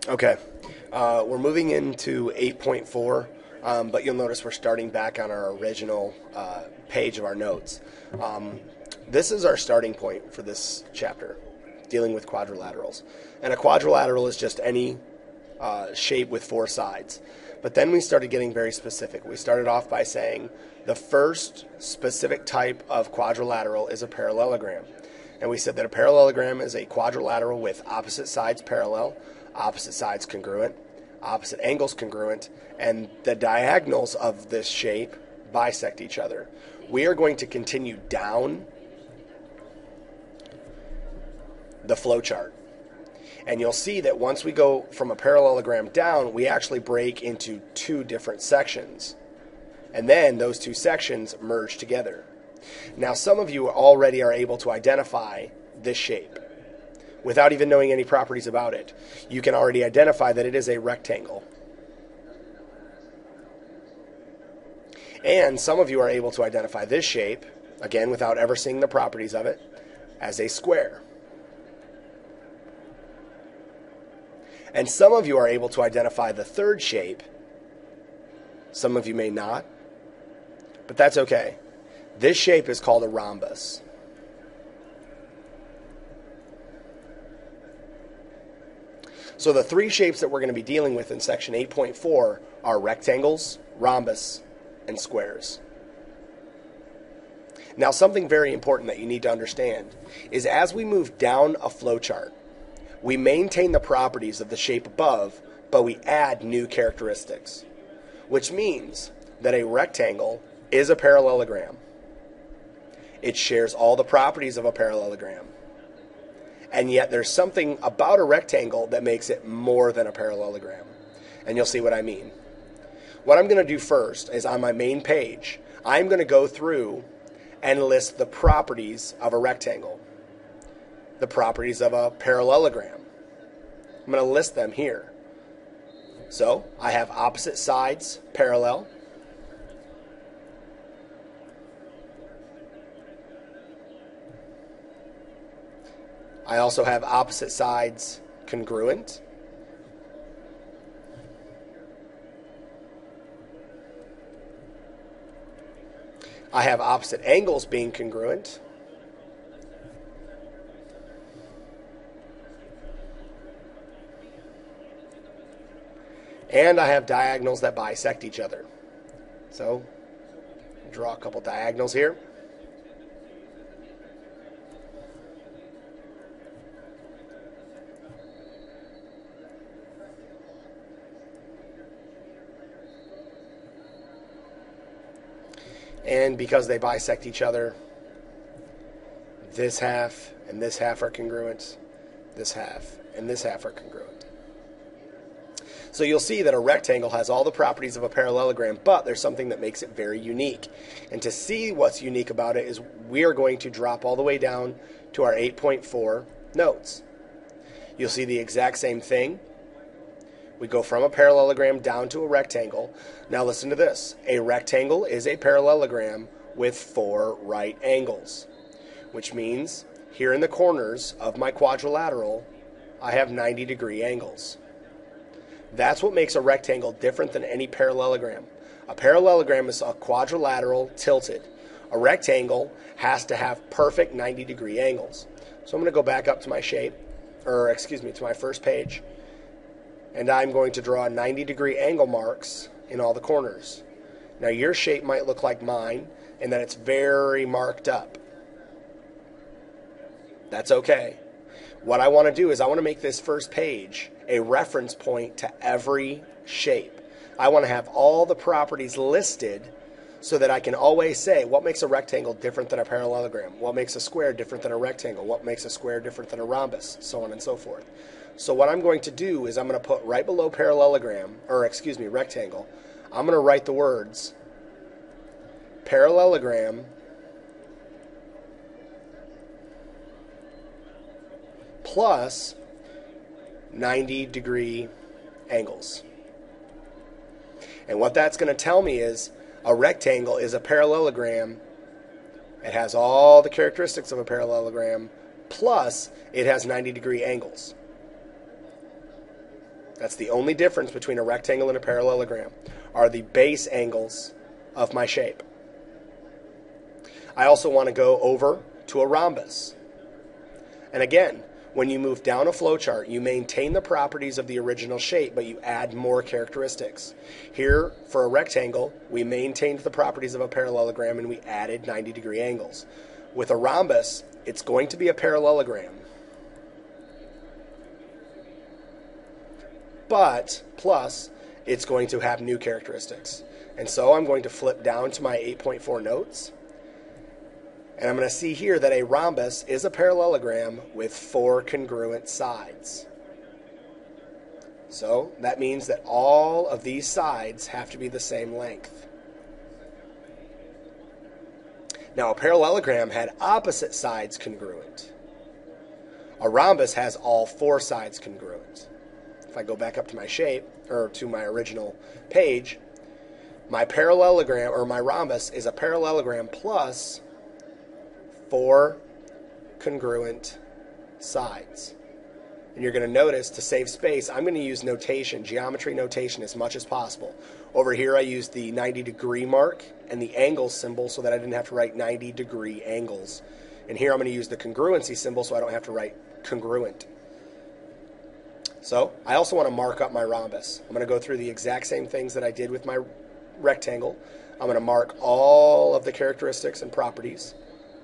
Okay, we're moving into 8.4, but you'll notice we're starting back on our original page of our notes. This is our starting point for this chapter, dealing with quadrilaterals. And a quadrilateral is just any shape with four sides. But then we started getting very specific. We started off by saying the first specific type of quadrilateral is a parallelogram. And we said that a parallelogram is a quadrilateral with opposite sides parallel, opposite sides congruent, opposite angles congruent, and the diagonals of this shape bisect each other. We are going to continue down the flowchart. And you'll see that once we go from a parallelogram down, we actually break into two different sections. And then those two sections merge together. Now, some of you already are able to identify this shape without even knowing any properties about it. You can already identify that it is a rectangle. And some of you are able to identify this shape, again, without ever seeing the properties of it, as a square. And some of you are able to identify the third shape. Some of you may not, but that's okay. This shape is called a rhombus. So the three shapes that we're going to be dealing with in section 8.4 are rectangles, rhombus, and squares. Now, something very important that you need to understand is as we move down a flowchart, we maintain the properties of the shape above, but we add new characteristics, which means that a rectangle is a parallelogram. It shares all the properties of a parallelogram. And yet there's something about a rectangle that makes it more than a parallelogram. And you'll see what I mean. What I'm going to do first is on my main page, I'm going to go through and list the properties of a rectangle, the properties of a parallelogram. I'm going to list them here. So I have opposite sides parallel. I also have opposite sides congruent. I have opposite angles being congruent. And I have diagonals that bisect each other. So, draw a couple diagonals here. And because they bisect each other, this half and this half are congruent, this half and this half are congruent. So you'll see that a rectangle has all the properties of a parallelogram, but there's something that makes it very unique. And to see what's unique about it is we are going to drop all the way down to our 8.4 notes. You'll see the exact same thing. We go from a parallelogram down to a rectangle. Now listen to this. A rectangle is a parallelogram with four right angles, which means here in the corners of my quadrilateral, I have 90-degree angles. That's what makes a rectangle different than any parallelogram. A parallelogram is a quadrilateral tilted. A rectangle has to have perfect 90-degree angles. So I'm going to go back up to my shape, to my first page. And I'm going to draw 90-degree angle marks in all the corners. Now your shape might look like mine in that it's very marked up. That's okay. What I want to do is I want to make this first page a reference point to every shape. I want to have all the properties listed so that I can always say what makes a rectangle different than a parallelogram, what makes a square different than a rectangle, what makes a square different than a rhombus, so on and so forth. So what I'm going to do is I'm going to put right below rectangle, I'm going to write the words parallelogram plus 90-degree angles. And what that's going to tell me is a rectangle is a parallelogram. It has all the characteristics of a parallelogram, plus it has 90-degree angles. That's the only difference between a rectangle and a parallelogram, are the base angles of my shape. I also want to go over to a rhombus. And again, when you move down a flowchart, you maintain the properties of the original shape, but you add more characteristics. Here, for a rectangle, we maintained the properties of a parallelogram and we added 90-degree angles. With a rhombus, it's going to be a parallelogram, but plus it's going to have new characteristics. And so I'm going to flip down to my 8.4 notes, and I'm going to see here that a rhombus is a parallelogram with 4 congruent sides. So that means that all of these sides have to be the same length. Now, a parallelogram had opposite sides congruent. A rhombus has all 4 sides congruent. If I go back up to my shape, or to my original page, my parallelogram, or my rhombus, is a parallelogram plus 4 congruent sides. And you're going to notice, to save space, I'm going to use notation, geometry notation, as much as possible. Over here I used the 90-degree mark and the angle symbol so that I didn't have to write 90-degree angles. And here I'm going to use the congruency symbol so I don't have to write congruent. So I also want to mark up my rhombus. I'm going to go through the exact same things that I did with my rectangle. I'm going to mark all of the characteristics and properties.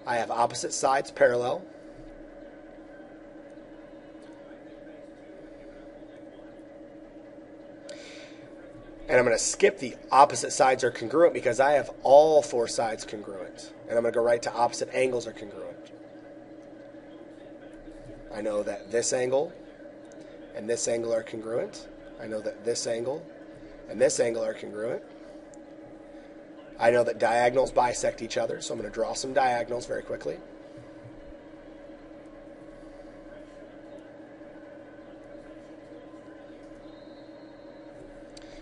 I have opposite sides parallel. And I'm going to skip the opposite sides are congruent because I have all 4 sides congruent. And I'm going to go right to opposite angles are congruent. I know that this angle and this angle are congruent. I know that this angle and this angle are congruent. I know that diagonals bisect each other, so I'm going to draw some diagonals very quickly.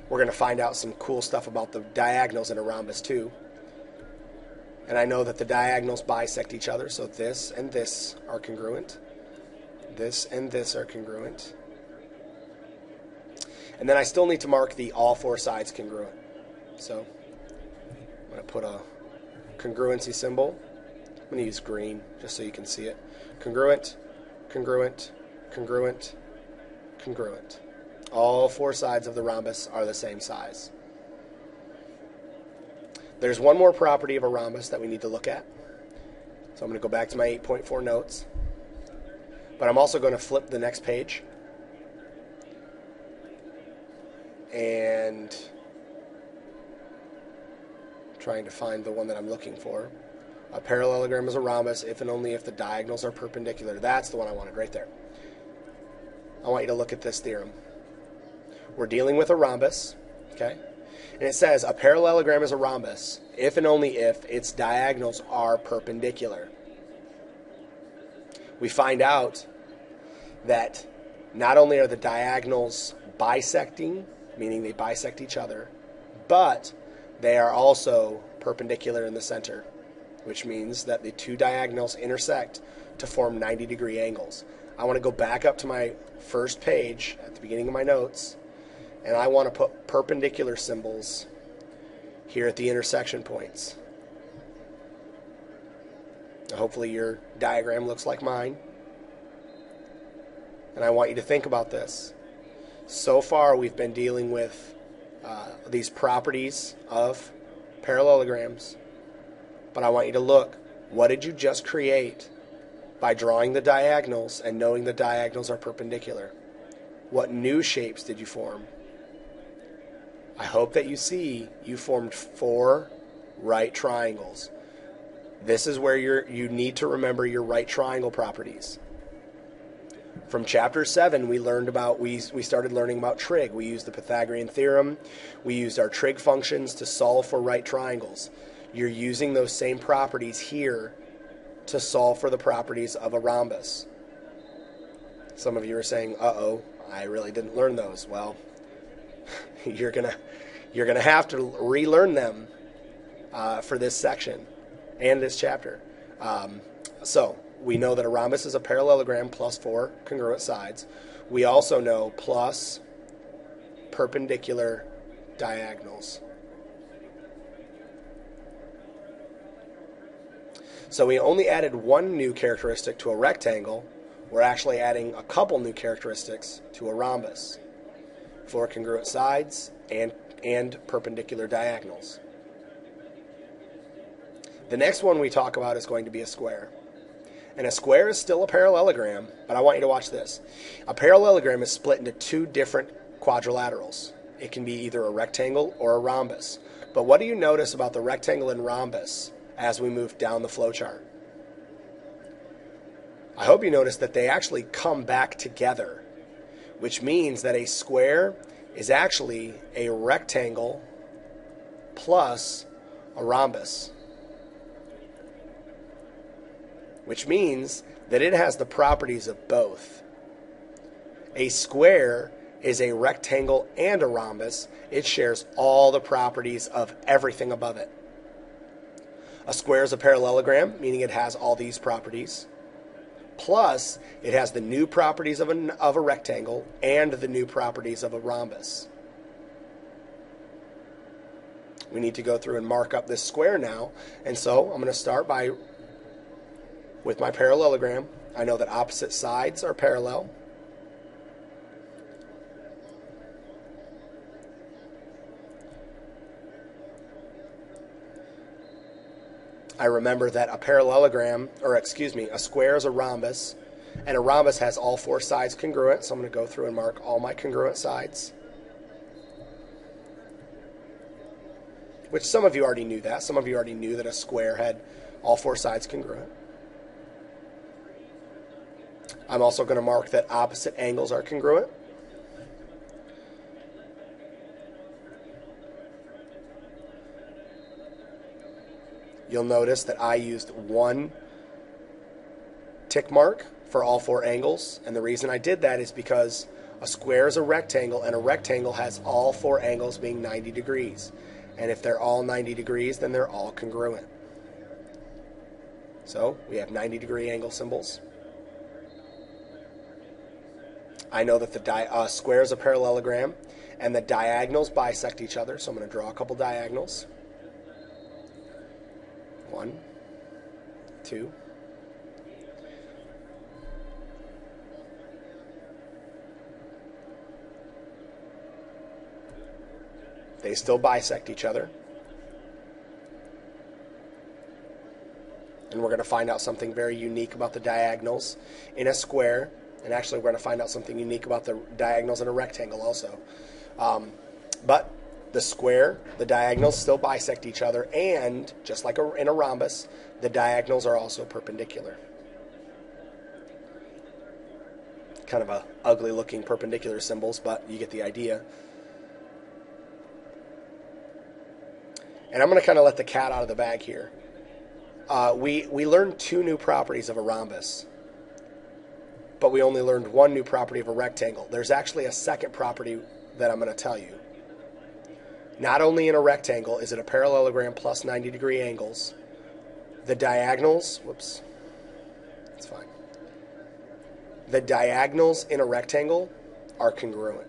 We're going to find out some cool stuff about the diagonals in a rhombus too. And I know that the diagonals bisect each other, so this and this are congruent. This and this are congruent. And then I still need to mark the all 4 sides congruent. So I'm going to put a congruency symbol. I'm going to use green just so you can see it. Congruent, congruent, congruent, congruent. All 4 sides of the rhombus are the same size. There's one more property of a rhombus that we need to look at. So I'm going to go back to my 8.4 notes. But I'm also going to flip the next page. And trying to find the one that I'm looking for. A parallelogram is a rhombus if and only if the diagonals are perpendicular. That's the one I wanted right there. I want you to look at this theorem. We're dealing with a rhombus, okay? And it says a parallelogram is a rhombus if and only if its diagonals are perpendicular. We find out that not only are the diagonals bisecting, meaning they bisect each other, but they are also perpendicular in the center, which means that the 2 diagonals intersect to form 90-degree angles. I want to go back up to my first page at the beginning of my notes, and I want to put perpendicular symbols here at the intersection points. Hopefully your diagram looks like mine. And I want you to think about this. So far we've been dealing with these properties of parallelograms. But I want you to look, what did you just create by drawing the diagonals and knowing the diagonals are perpendicular? What new shapes did you form? I hope that you see you formed 4 right triangles. This is where you need to remember your right triangle properties. From chapter 7, we started learning about trig. We used the Pythagorean theorem. We used our trig functions to solve for right triangles. You're using those same properties here to solve for the properties of a rhombus. Some of you are saying, uh-oh, I really didn't learn those. Well, you're gonna have to relearn them for this section and this chapter. So we know that a rhombus is a parallelogram plus 4 congruent sides. We also know plus perpendicular diagonals. So we only added one new characteristic to a rectangle. We're actually adding a couple new characteristics to a rhombus for congruent sides and perpendicular diagonals. The next one we talk about is going to be a square. And a square is still a parallelogram, but I want you to watch this. A parallelogram is split into two different quadrilaterals. It can be either a rectangle or a rhombus. But what do you notice about the rectangle and rhombus as we move down the flowchart? I hope you notice that they actually come back together, which means that a square is actually a rectangle plus a rhombus, which means that it has the properties of both. A square is a rectangle and a rhombus. It shares all the properties of everything above it. A square is a parallelogram, meaning it has all these properties. Plus, it has the new properties of a rectangle and the new properties of a rhombus. We need to go through and mark up this square now. And so I'm going to start with my parallelogram. I know that opposite sides are parallel. I remember that a square is a rhombus, and a rhombus has all four sides congruent, so I'm going to go through and mark all my congruent sides. Which some of you already knew that. Some of you already knew that a square had all four sides congruent. I'm also going to mark that opposite angles are congruent. You'll notice that I used one tick mark for all four angles, and the reason I did that is because a square is a rectangle, and a rectangle has all four angles being 90 degrees. And if they're all 90 degrees, then they're all congruent. So we have 90-degree angle symbols. I know that the square is a parallelogram, and the diagonals bisect each other, so I'm going to draw a couple diagonals. 1, 2. They still bisect each other. And we're going to find out something very unique about the diagonals in a square. And actually, we're going to find out something unique about the diagonals in a rectangle also. But the square, the diagonals still bisect each other, and just like in a rhombus, the diagonals are also perpendicular. Kind of a ugly looking perpendicular symbols, but you get the idea. And I'm going to kind of let the cat out of the bag here. We learned two new properties of a rhombus, but we only learned one new property of a rectangle. There's actually a second property that I'm going to tell you. Not only in a rectangle is it a parallelogram plus 90-degree angles, the diagonals, it's fine. The diagonals in a rectangle are congruent,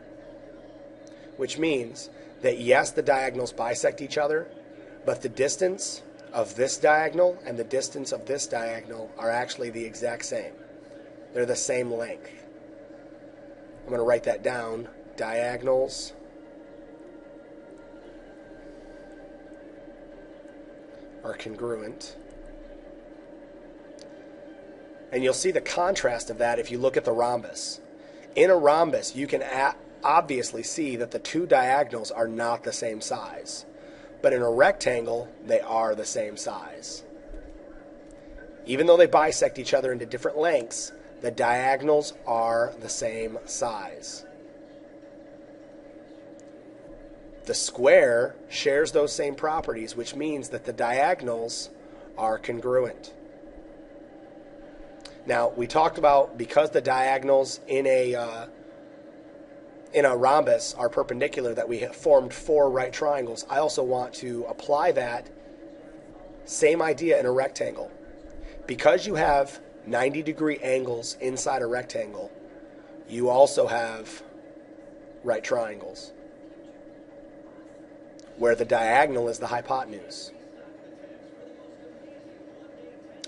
which means that yes, the diagonals bisect each other, but the distance of this diagonal and the distance of this diagonal are actually the exact same. They're the same length. I'm going to write that down. Diagonals are congruent. And you'll see the contrast of that if you look at the rhombus. In a rhombus, you can obviously see that the two diagonals are not the same size. But in a rectangle, they are the same size. Even though they bisect each other into different lengths, the diagonals are the same size. The square shares those same properties, which means that the diagonals are congruent. Now, we talked about because the diagonals in a rhombus are perpendicular, that we have formed four right triangles. I also want to apply that same idea in a rectangle. Because you have 90-degree angles inside a rectangle, you also have right triangles. where the diagonal is the hypotenuse.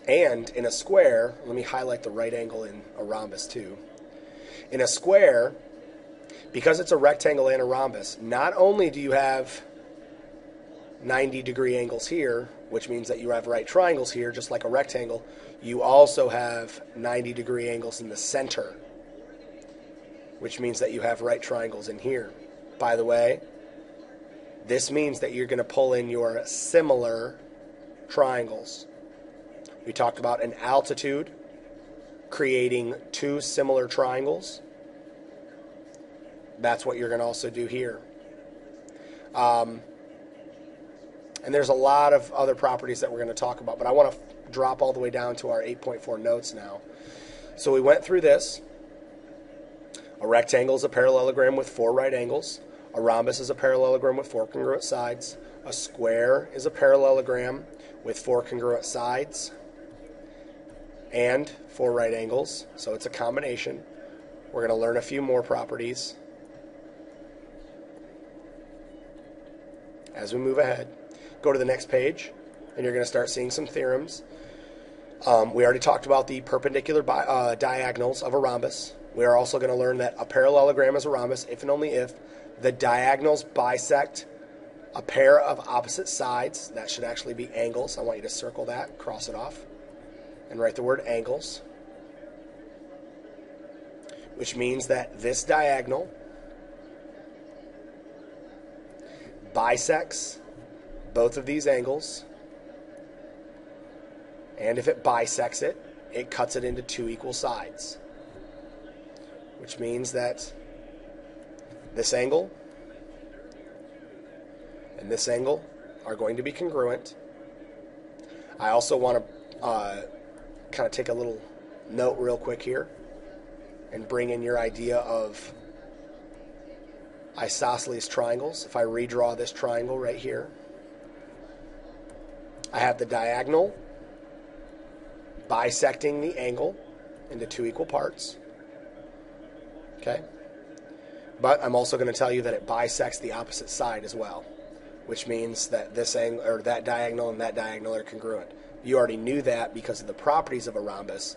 And in a square, let me highlight the right angle in a rhombus too. In a square, because it's a rectangle and a rhombus, not only do you have 90-degree angles here, which means that you have right triangles here, just like a rectangle, you also have 90-degree angles in the center, which means that you have right triangles in here. By the way, this means that you're going to pull in your similar triangles. We talked about an altitude creating two similar triangles. That's what you're going to also do here. And there's a lot of other properties that we're going to talk about, but I want to drop all the way down to our 8.4 notes now. So we went through this. A rectangle is a parallelogram with 4 right angles. A rhombus is a parallelogram with 4 congruent sides. A square is a parallelogram with 4 congruent sides and 4 right angles, so it's a combination. We're going to learn a few more properties as we move ahead. Go to the next page, and you're going to start seeing some theorems. We already talked about the perpendicular diagonals of a rhombus. We are also going to learn that a parallelogram is a rhombus if and only if the diagonals bisect a pair of opposite sides. That should actually be angles. I want you to circle that, cross it off, and write the word angles, which means that this diagonal bisects both of these angles, and if it bisects it, it cuts it into 2 equal sides, which means that this angle and this angle are going to be congruent. I also want to kind of take a little note real quick here and bring in your idea of isosceles triangles. If I redraw this triangle right here, I have the diagonal bisecting the angle into 2 equal parts. Okay? But I'm also going to tell you that it bisects the opposite side as well, which means that this angle, or that diagonal and that diagonal, are congruent. You already knew that because of the properties of a rhombus,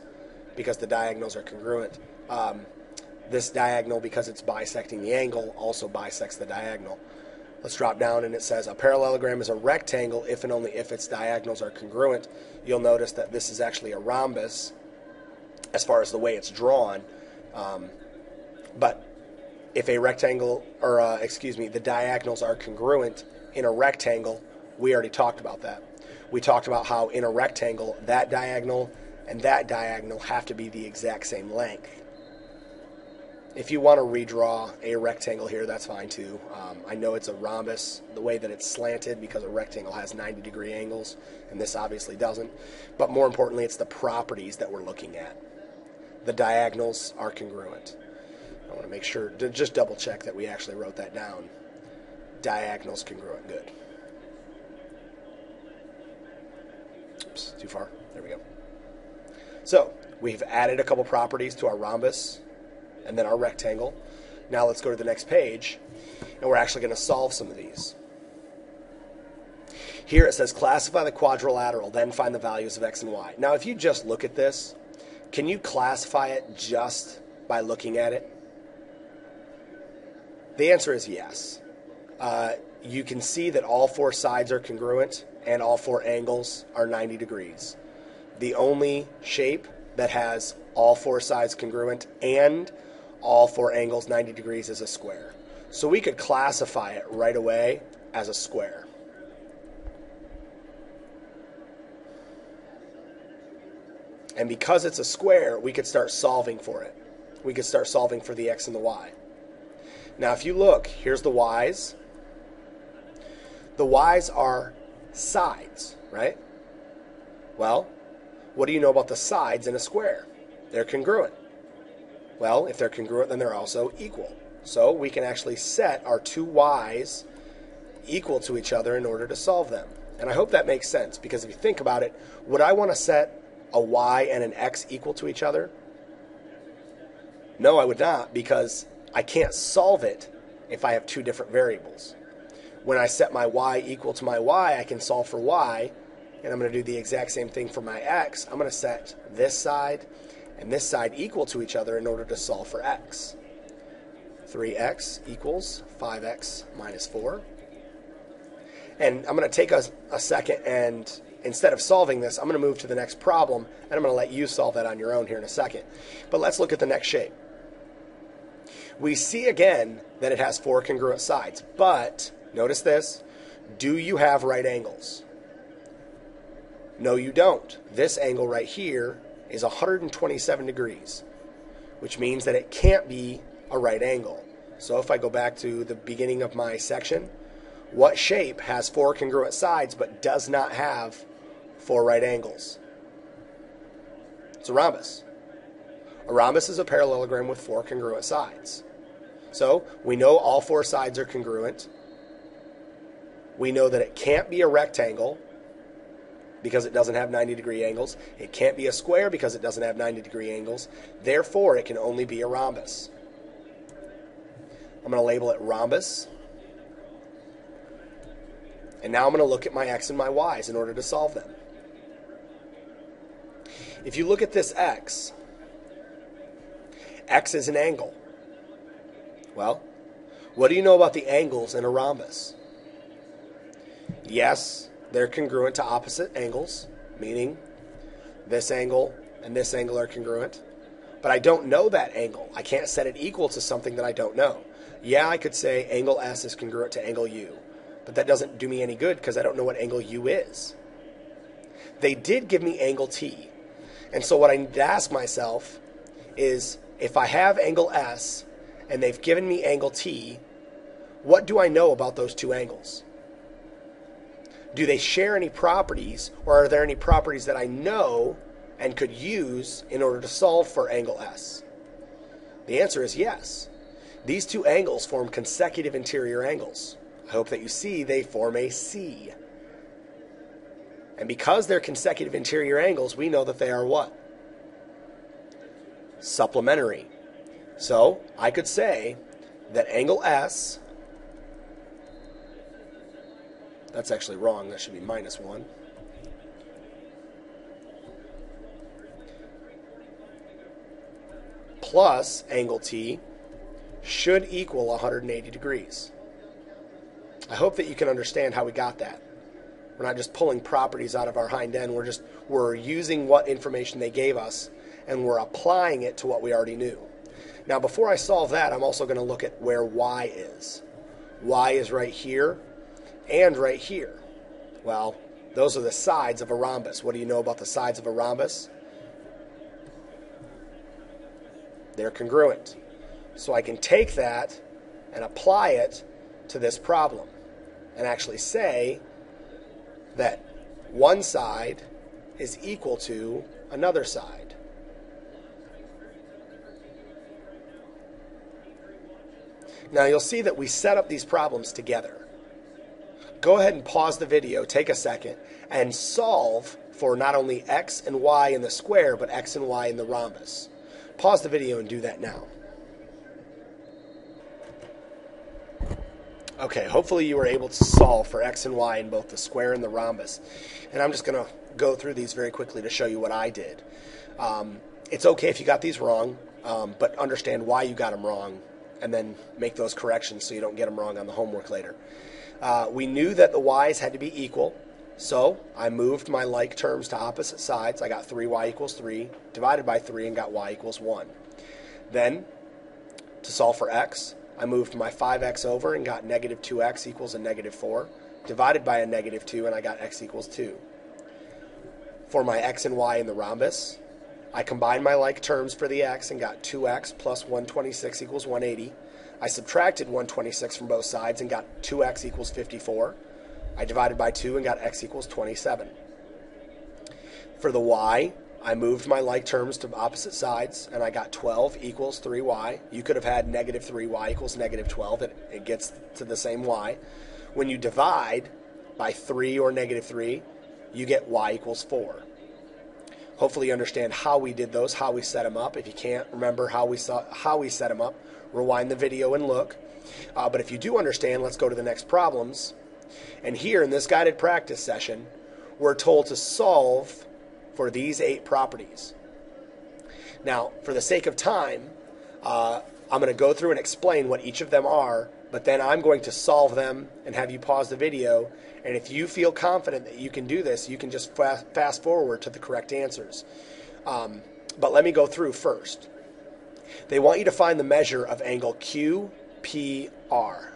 because the diagonals are congruent. This diagonal, because it's bisecting the angle, also bisects the diagonal. Let's drop down, and it says a parallelogram is a rectangle if and only if its diagonals are congruent. You'll notice that this is actually a rhombus as far as the way it's drawn. But if a rectangle, or the diagonals are congruent in a rectangle, we already talked about that. We talked about how in a rectangle, that diagonal and that diagonal have to be the exact same length. If you want to redraw a rectangle here, that's fine too. I know it's a rhombus, the way that it's slanted, because a rectangle has 90-degree angles, and this obviously doesn't. But more importantly, it's the properties that we're looking at. The diagonals are congruent. I want to make sure, to just double check that we actually wrote that down. Diagonals congruent, good. Oops, too far. There we go. So, we've added a couple properties to our rhombus and then our rectangle. Now let's go to the next page, and we're actually going to solve some of these. Here it says classify the quadrilateral, then find the values of x and y. Now if you just look at this, can you classify it just by looking at it? The answer is yes. You can see that all 4 sides are congruent and all 4 angles are 90 degrees. The only shape that has all 4 sides congruent and all 4 angles 90 degrees is a square. So we could classify it right away as a square. And because it's a square, we could start solving for it. We could start solving for the x and the y. Now if you look, here's the y's. The y's are sides, right? Well, what do you know about the sides in a square? They're congruent. Well, if they're congruent, then they're also equal. So we can actually set our 2 y's equal to each other in order to solve them. And I hope that makes sense, because if you think about it, would I want to set a y and an x equal to each other? No, I would not, because I can't solve it if I have 2 different variables. when I set my y equal to my y, I can solve for y, and I'm going to do the exact same thing for my x. I'm going to set this side and this side equal to each other in order to solve for x. 3x equals 5x minus 4. And I'm going to take a second, and instead of solving this, I'm going to move to the next problem, and I'm going to let you solve that on your own here in a second. But let's look at the next shape. We see again that it has 4 congruent sides, but notice this. Do you have right angles? No, you don't. This angle right here is 127 degrees, which means that it can't be a right angle. So if I go back to the beginning of my section, what shape has 4 congruent sides but does not have 4 right angles? It's a rhombus. A rhombus is a parallelogram with 4 congruent sides. So we know all 4 sides are congruent. We know that it can't be a rectangle because it doesn't have 90-degree angles. It can't be a square because it doesn't have 90-degree angles. Therefore, it can only be a rhombus. I'm going to label it rhombus. And now I'm going to look at my x and my y's in order to solve them. If you look at this x is an angle. Well, what do you know about the angles in a rhombus? Yes, they're congruent to opposite angles, meaning this angle and this angle are congruent. But I don't know that angle. I can't set it equal to something that I don't know. Yeah, I could say angle S is congruent to angle U, but that doesn't do me any good because I don't know what angle U is. They did give me angle T. And so what I need to ask myself is, if I have angle S and they've given me angle T, what do I know about those two angles? Do they share any properties, or are there any properties that I know and could use in order to solve for angle S? The answer is yes. These two angles form consecutive interior angles. I hope that you see they form a C. And because they're consecutive interior angles, we know that they are what? Supplementary. So I could say that angle S, that's actually wrong, that should be minus 1. Plus angle T should equal 180 degrees. I hope that you can understand how we got that. We're not just pulling properties out of our hind end, we're using what information they gave us and we're applying it to what we already knew. Now before I solve that, I'm also going to look at where y is. Y is right here and right here. Well, those are the sides of a rhombus. What do you know about the sides of a rhombus? They're congruent. So I can take that and apply it to this problem and actually say that one side is equal to another side. Now you'll see that we set up these problems together. Go ahead and pause the video, take a second, and solve for not only x and y in the square, but x and y in the rhombus. Pause the video and do that now. Okay, hopefully you were able to solve for x and y in both the square and the rhombus. And I'm just going to go through these very quickly to show you what I did. It's okay if you got these wrong, but understand why you got them wrong and then make those corrections so you don't get them wrong on the homework later. We knew that the y's had to be equal, so I moved my like terms to opposite sides. I got 3y equals 3, divided by 3, and got y equals 1. Then, to solve for x, I moved my 5x over and got negative 2x equals a negative 4, divided by a negative 2, and I got x equals 2. For my x and y in the rhombus, I combined my like terms for the x and got 2x plus 126 equals 180. I subtracted 126 from both sides and got 2x equals 54. I divided by 2 and got x equals 27. For the y, I moved my like terms to opposite sides, and I got 12 equals 3y. You could have had negative 3y equals negative 12. It gets to the same y. When you divide by 3 or negative 3, you get y equals 4. Hopefully you understand how we did those, how we set them up. If you can't remember how we set them up, rewind the video and look. But if you do understand, let's go to the next problems. And here in this guided practice session, we're told to solve for these 8 properties. Now, for the sake of time, I'm going to go through and explain what each of them are, but then I'm going to solve them and have you pause the video. And if you feel confident that you can do this, you can just fast forward to the correct answers. But let me go through first. They want you to find the measure of angle QPR.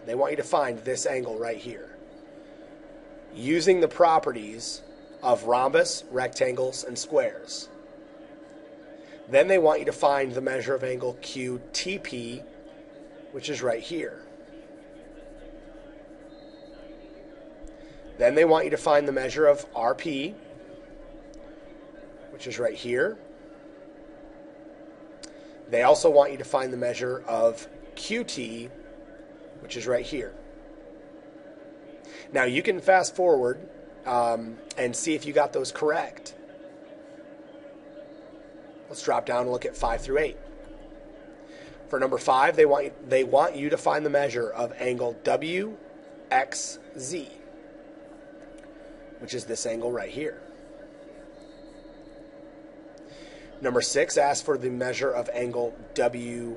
They want you to find this angle right here, using the properties of rhombus, rectangles, and squares. Then they want you to find the measure of angle QTP, which is right here. Then they want you to find the measure of RP, which is right here. They also want you to find the measure of QT, which is right here. Now you can fast forward and see if you got those correct. Let's drop down and look at 5 through 8. For number 5, they want you to find the measure of angle WXZ, which is this angle right here. Number 6 asks for the measure of angle WPX,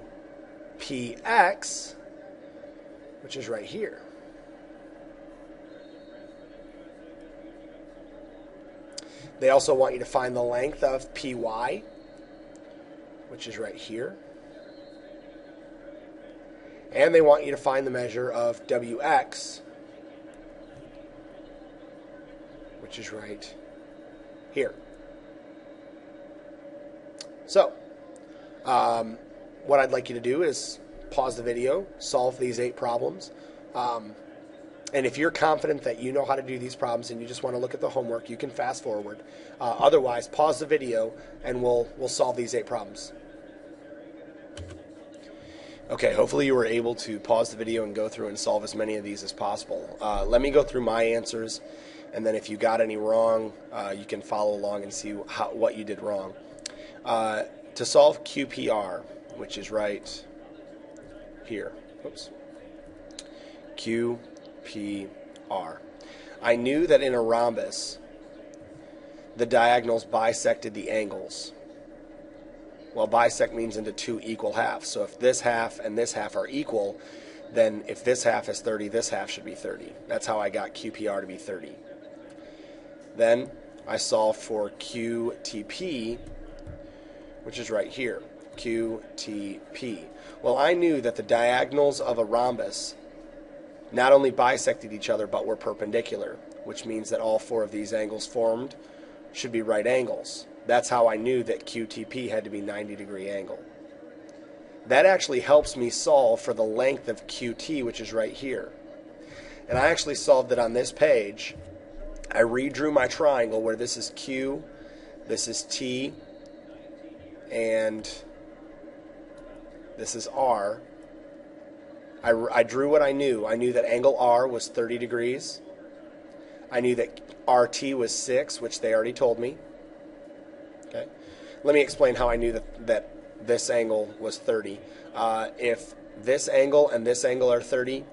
which is right here. They also want you to find the length of PY, which is right here. And they want you to find the measure of WX, which is right here. So, what I'd like you to do is pause the video, solve these 8 problems. And if you're confident that you know how to do these problems and you just want to look at the homework, you can fast forward. Otherwise, pause the video and we'll solve these 8 problems. Okay, hopefully you were able to pause the video and go through and solve as many of these as possible. Let me go through my answers, and then if you got any wrong, you can follow along and see what you did wrong. To solve QPR, which is right here. Oops. QPR. I knew that in a rhombus, the diagonals bisected the angles. Well, bisect means into 2 equal halves. So if this half and this half are equal, then if this half is 30, this half should be 30. That's how I got QPR to be 30. Then I solved for QTP, which is right here. QTP. Well, I knew that the diagonals of a rhombus not only bisected each other, but were perpendicular, which means that all 4 of these angles formed should be right angles. That's how I knew that QTP had to be 90-degree angle. That actually helps me solve for the length of QT, which is right here. And I actually solved it on this page. I redrew my triangle where this is Q, this is T, and this is R. I drew what I knew. I knew that angle R was 30 degrees. I knew that RT was 6, which they already told me. Okay. Let me explain how I knew that this angle was 30. If this angle and this angle are 30,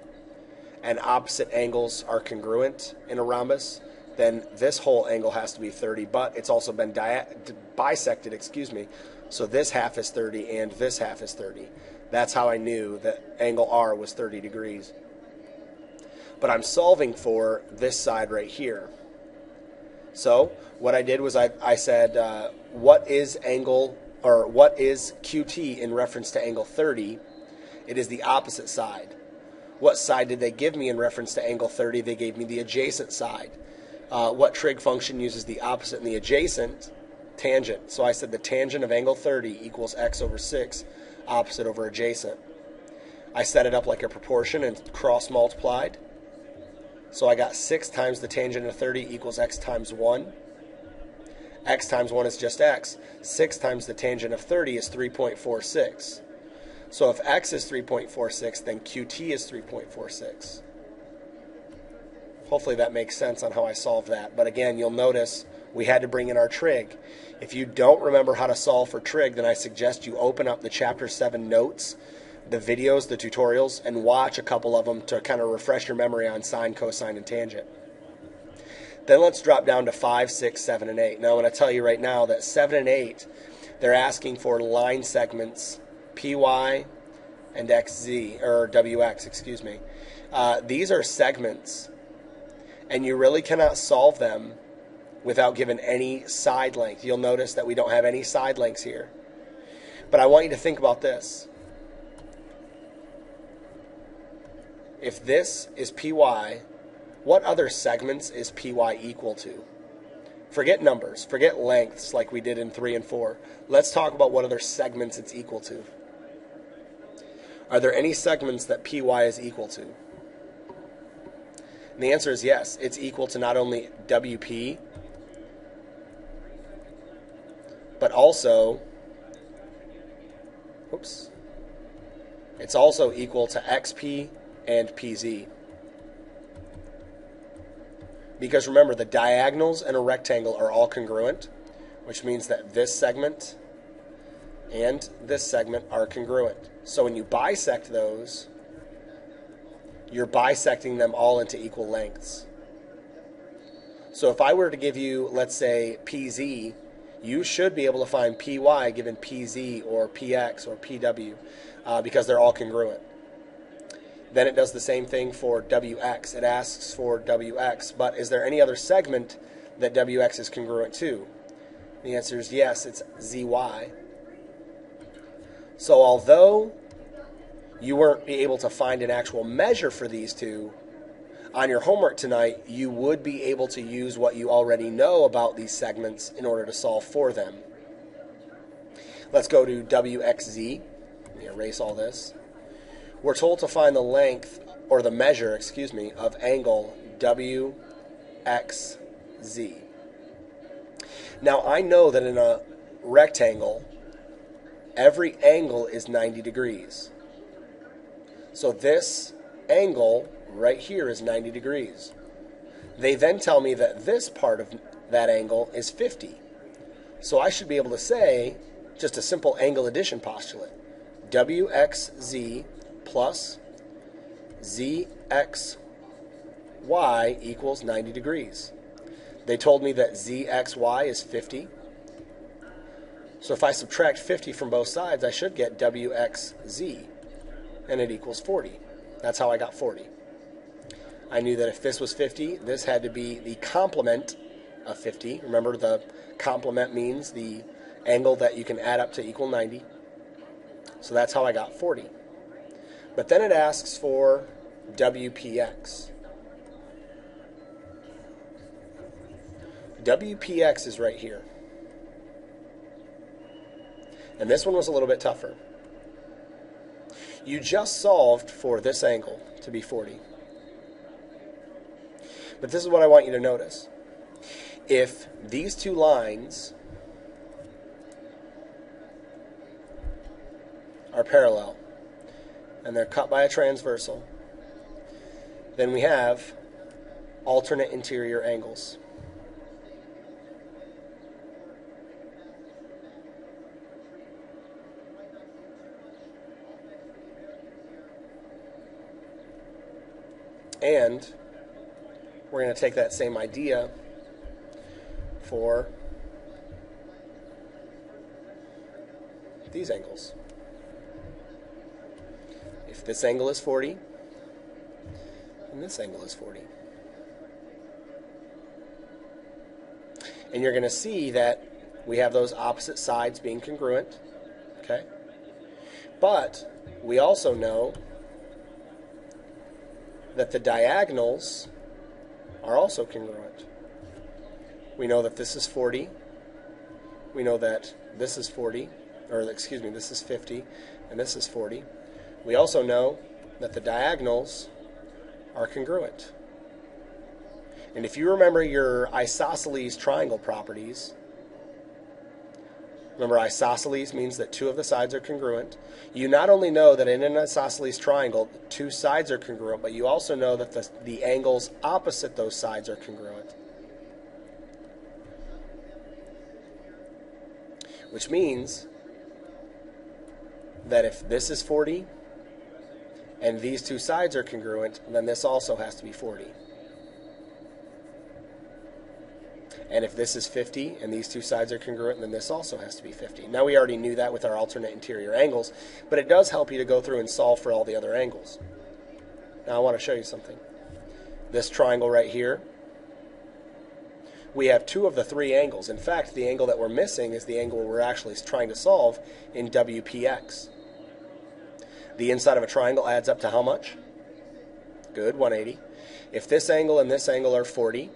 and opposite angles are congruent in a rhombus, then this whole angle has to be 30, but it's also been bisected, so this half is 30 and this half is 30. That's how I knew that angle R was 30 degrees. But I'm solving for this side right here. So what I did was I said, what is QT in reference to angle 30? It is the opposite side. What side did they give me in reference to angle 30? They gave me the adjacent side. What trig function uses the opposite and the adjacent? Tangent. So I said the tangent of angle 30 equals x over 6, opposite over adjacent. I set it up like a proportion and cross multiplied. So I got 6 times the tangent of 30 equals x times 1. X times 1 is just x. 6 times the tangent of 30 is 3.46. So if x is 3.46, then QT is 3.46. Hopefully that makes sense on how I solved that. But again, you'll notice we had to bring in our trig. If you don't remember how to solve for trig, then I suggest you open up the Chapter 7 notes. the videos, the tutorials, and watch a couple of them to kind of refresh your memory on sine, cosine, and tangent. Then let's drop down to 5, 6, 7, and 8. Now, I'm going to tell you right now that 7 and 8, they're asking for line segments PY and XZ, or WX, excuse me. These are segments, and you really cannot solve them without giving any side length. You'll notice that we don't have any side lengths here. But I want you to think about this. If this is PY, what other segments is PY equal to? Forget numbers, forget lengths like we did in 3 and 4. Let's talk about what other segments it's equal to. Are there any segments that PY is equal to? And the answer is yes. It's equal to not only WP, but also, it's also equal to XP and PZ. Because remember, the diagonals in a rectangle are all congruent, which means that this segment and this segment are congruent. So when you bisect those, you're bisecting them all into equal lengths. So if I were to give you, let's say, PZ, you should be able to find PY given PZ or PX or PW because they're all congruent. Then it does the same thing for WX. It asks for WX, but is there any other segment that WX is congruent to? The answer is yes, it's ZY. So although you weren't able to find an actual measure for these two, on your homework tonight, you would be able to use what you already know about these segments in order to solve for them. Let's go to WXZ. Let me erase all this. We're told to find the length, or the measure, excuse me, of angle WXZ. Now, I know that in a rectangle, every angle is 90 degrees. So this angle right here is 90 degrees. They then tell me that this part of that angle is 50. So I should be able to say, just a simple angle addition postulate, WXZ plus ZXY equals 90 degrees. They told me that ZXY is 50. So if I subtract 50 from both sides, I should get WXZ, and it equals 40. That's how I got 40. I knew that if this was 50, this had to be the complement of 50. Remember, the complement means the angle that you can add up to equal 90. So that's how I got 40. But then it asks for WPX. WPX is right here. And this one was a little bit tougher. You just solved for this angle to be 40. But this is what I want you to notice. If these two lines are parallel, and they're cut by a transversal, then we have alternate interior angles. And we're going to take that same idea for these angles. If this angle is 40, and this angle is 40. And you're going to see that we have those opposite sides being congruent, okay? But we also know that the diagonals are also congruent. We know that this is 40. We know that this is 40, or excuse me, this is 50, and this is 40. We also know that the diagonals are congruent. And if you remember your isosceles triangle properties, remember isosceles means that two of the sides are congruent. You not only know that in an isosceles triangle, two sides are congruent, but you also know that the angles opposite those sides are congruent. Which means that if this is 40 and these two sides are congruent, then this also has to be 40. And if this is 50 and these two sides are congruent, then this also has to be 50. Now we already knew that with our alternate interior angles, but it does help you to go through and solve for all the other angles. Now I want to show you something. This triangle right here, we have two of the three angles. In fact, the angle that we're missing is the angle we're actually trying to solve in WPX. The inside of a triangle adds up to how much? Good, 180. If this angle and this angle are 40,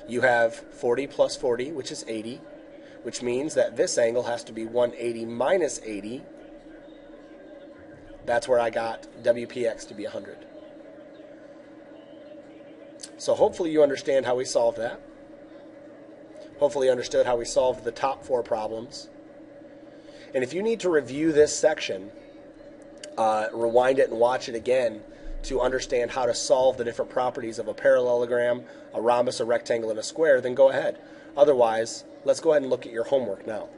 you have 40 plus 40, which is 80, which means that this angle has to be 180 minus 80. That's where I got WPX to be 100. So hopefully you understand how we solved that. Hopefully you understood how we solved the top four problems. And if you need to review this section, rewind it and watch it again to understand how to solve the different properties of a parallelogram, a rhombus, a rectangle, and a square, then go ahead. Otherwise, let's go ahead and look at your homework now.